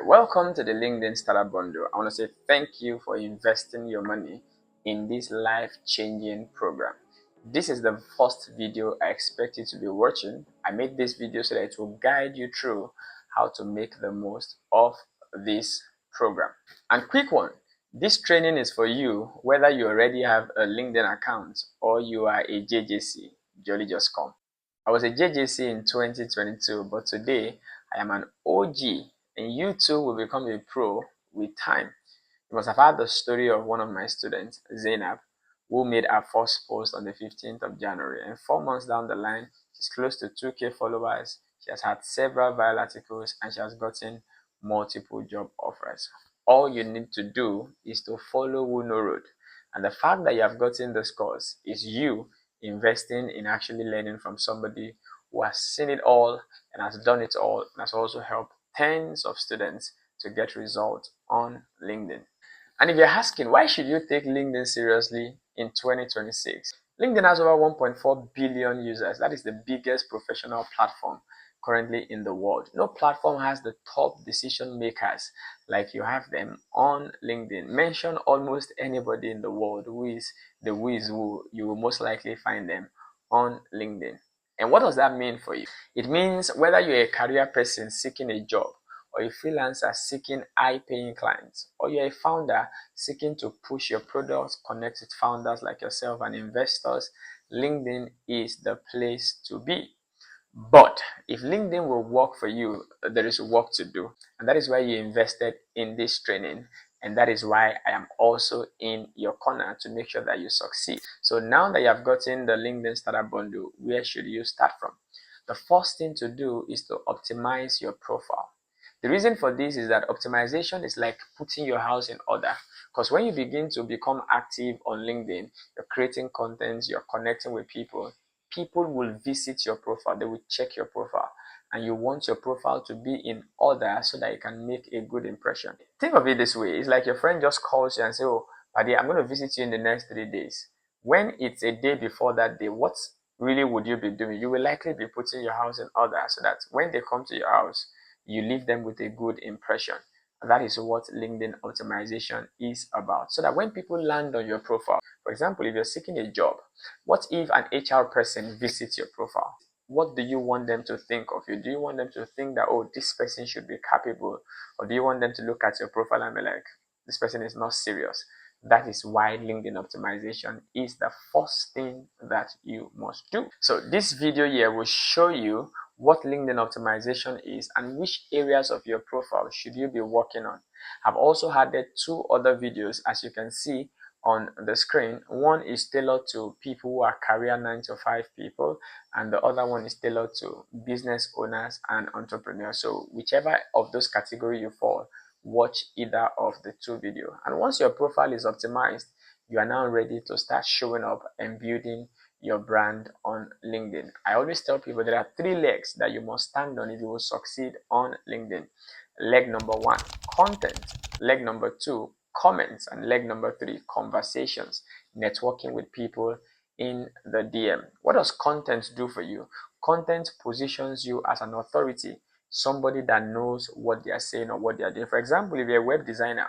welcome to the LinkedIn Startup Bundle. I want to say thank you for investing your money in this life-changing program. This is the first video I expect you to be watching. I made this video so that it will guide you through how to make the most of this program. And quick one, this training is for you whether you already have a LinkedIn account or you are a JJC, Jolly Just Come. I was a JJC in 2022, but today I am an OG, and you too will become a pro with time. You must have heard the story of one of my students, Zainab, who made her first post on the 15th of January, and 4 months down the line, she's close to 2K followers. She has had several viral articles, and she has gotten multiple job offers. All you need to do is to follow Wuno Road. And the fact that you have gotten this course is you investing in actually learning from somebody who has seen it all and has done it all and has also helped tens of students to get results on LinkedIn. And if you're asking, why should you take LinkedIn seriously in 2026? LinkedIn has over 1.4 billion users. That is the biggest professional platform currently in the world. No platform has the top decision makers like you have them on LinkedIn. Mention almost anybody in the world who is the whiz who, you will most likely find them on LinkedIn. And what does that mean for you? It means whether you're a career person seeking a job, or a freelancer seeking high-paying clients, or you're a founder seeking to push your products, connect with founders like yourself and investors, LinkedIn is the place to be. But if LinkedIn will work for you, there is work to do. And that is why you invested in this training. And that is why I am also in your corner to make sure that you succeed. So now that you have gotten the LinkedIn Startup Bundle, where should you start from? The first thing to do is to optimize your profile. The reason for this is that optimization is like putting your house in order. Because when you begin to become active on LinkedIn, you're creating content, you're connecting with people, people will visit your profile, they will check your profile, and you want your profile to be in order so that you can make a good impression. Think of it this way, it's like your friend just calls you and says, oh, buddy, I'm going to visit you in the next 3 days. When it's a day before that day, what really would you be doing? You will likely be putting your house in order so that when they come to your house, you leave them with a good impression. And that is what LinkedIn optimization is about. So that when people land on your profile, for example, if you're seeking a job, what if an HR person visits your profile? What do you want them to think of you? Do you want them to think that, oh, this person should be capable? Or do you want them to look at your profile and be like, this person is not serious? That is why LinkedIn optimization is the first thing that you must do. So this video here will show you what LinkedIn optimization is and which areas of your profile should you be working on. I've also added 2 other videos, as you can see on the screen. One is tailored to people who are career 9-to-5 people, and the other one is tailored to business owners and entrepreneurs. So whichever of those categories you fall, watch either of the 2 videos. And once your profile is optimized, you are now ready to start showing up and building your brand on LinkedIn. I always tell people there are 3 legs that you must stand on if you will succeed on LinkedIn. Leg number 1, content. Leg number 2, comments. And leg number 3, conversations, networking with people in the DM. What does content do for you? Content positions you as an authority, somebody that knows what they are saying or what they are doing. For example, if you're a web designer,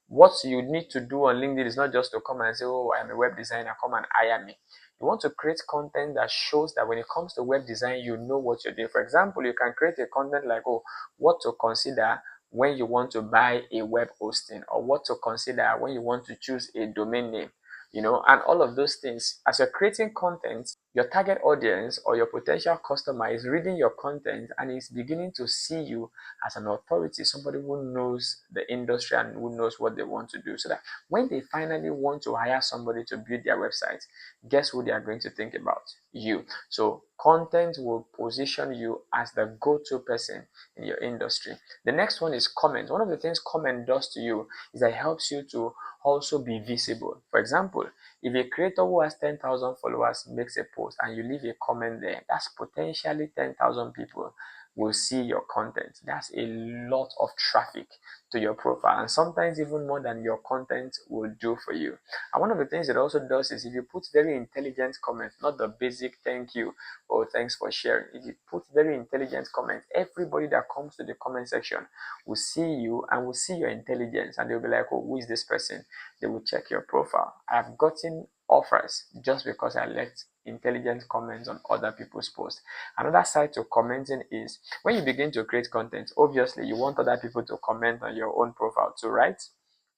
what you need to do on LinkedIn is not just to come and say, oh, I'm a web designer, come and hire me. You want to create content that shows that when it comes to web design, you know what you're doing. For example, you can create a content like, oh, what to consider when you want to buy a web hosting, or what to consider when you want to choose a domain name, and all of those things. As you're creating content, your target audience or your potential customer is reading your content and is beginning to see you as an authority, somebody who knows the industry and who knows what they want to do, so that when they finally want to hire somebody to build their website, guess who they are going to think about? You. So content will position you as the go-to person in your industry. The next one is comment. One of the things comment does to you is that it helps you to also be visible. For example, if a creator who has 10,000 followers makes a post and you leave a comment there, that's potentially 10,000 people will see your content. That's a lot of traffic to your profile, and sometimes even more than your content will do for you. And one of the things it also does is if you put very intelligent comments, not the basic thank you or thanks for sharing. If you put very intelligent comments, everybody that comes to the comment section will see you and will see your intelligence, and they'll be like, oh, who is this person? They will check your profile. I've gotten offers just because I left intelligent comments on other people's posts. Another side to commenting is when you begin to create content, obviously you want other people to comment on your own profile too, right?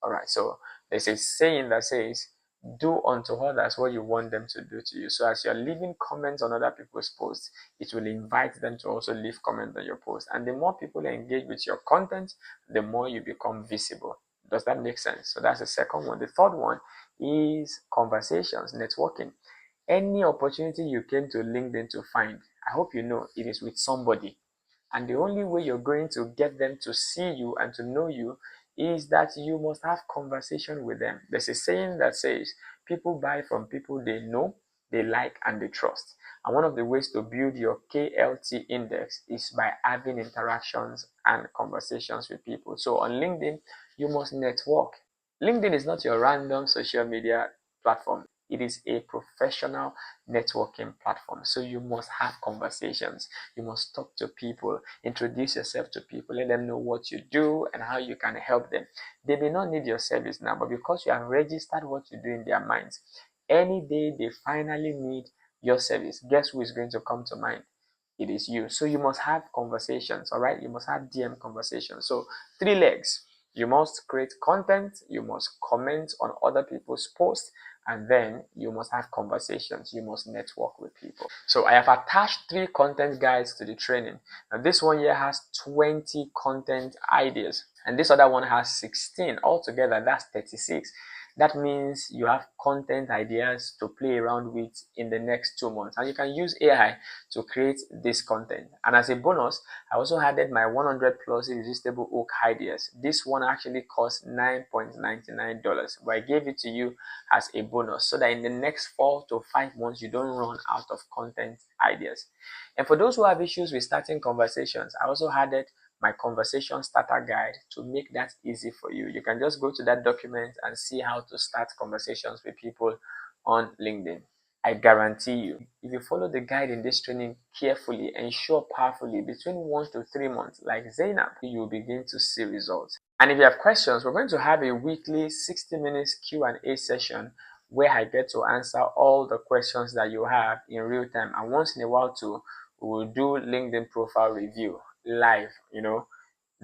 All right, so there's a saying that says, do unto others what you want them to do to you. So as you're leaving comments on other people's posts, it will invite them to also leave comments on your post. And the more people engage with your content, the more you become visible. Does that make sense? So that's the second one. The third one is conversations, networking. Any opportunity you came to LinkedIn to find, I hope you know it is with somebody. And the only way you're going to get them to see you and to know you is that you must have conversation with them. There's a saying that says people buy from people they know, they like, and they trust. And one of the ways to build your KLT index is by having interactions and conversations with people. So on LinkedIn, you must network. LinkedIn is not your random social media platform. It is a professional networking platform. So you must have conversations. You must talk to people, introduce yourself to people, let them know what you do and how you can help them. They may not need your service now, but because you have registered what you do in their minds, any day they finally need your service, guess who is going to come to mind? It is you. So you must have conversations, all right? You must have DM conversations. So 3 legs. You must create content, you must comment on other people's posts, and then you must have conversations. You must network with people. So I have attached 3 content guides to the training. Now this one here has 20 content ideas, and this other one has 16. Altogether, that's 36. That means you have content ideas to play around with in the next 2 months, and you can use AI to create this content. And as a bonus, I also added my 100 plus irresistible hook ideas. This one actually costs $9.99, but I gave it to you as a bonus so that in the next 4 to 5 months you don't run out of content ideas. And for those who have issues with starting conversations, I also added my conversation starter guide to make that easy for you. You can just go to that document and see how to start conversations with people on LinkedIn. I guarantee you, if you follow the guide in this training carefully and show up powerfully between 1 to 3 months, like Zainab, you will begin to see results. And if you have questions, we're going to have a weekly 60 minutes Q&A session where I get to answer all the questions that you have in real time. And once in a while too, we will do LinkedIn profile review live,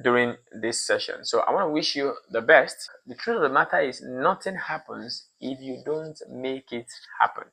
during this session. So I want to wish you the best. The truth of the matter is nothing happens if you don't make it happen.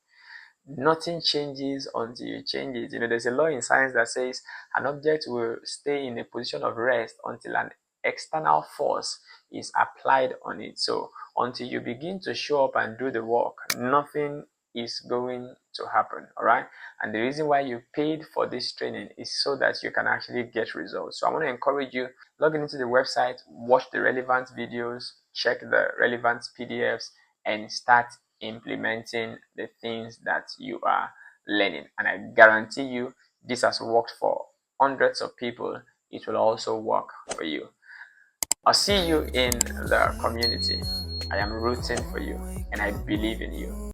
Nothing changes until you change it. There's a law in science that says an object will stay in a position of rest until an external force is applied on it. So until you begin to show up and do the work, nothing is going to happen. All right. And the reason why you paid for this training is so that you can actually get results. So I want to encourage you, log into the website, watch the relevant videos, check the relevant PDFs, and start implementing the things that you are learning. And I guarantee you this has worked for hundreds of people. It will also work for you. I'll see you in the community. I am rooting for you and I believe in you.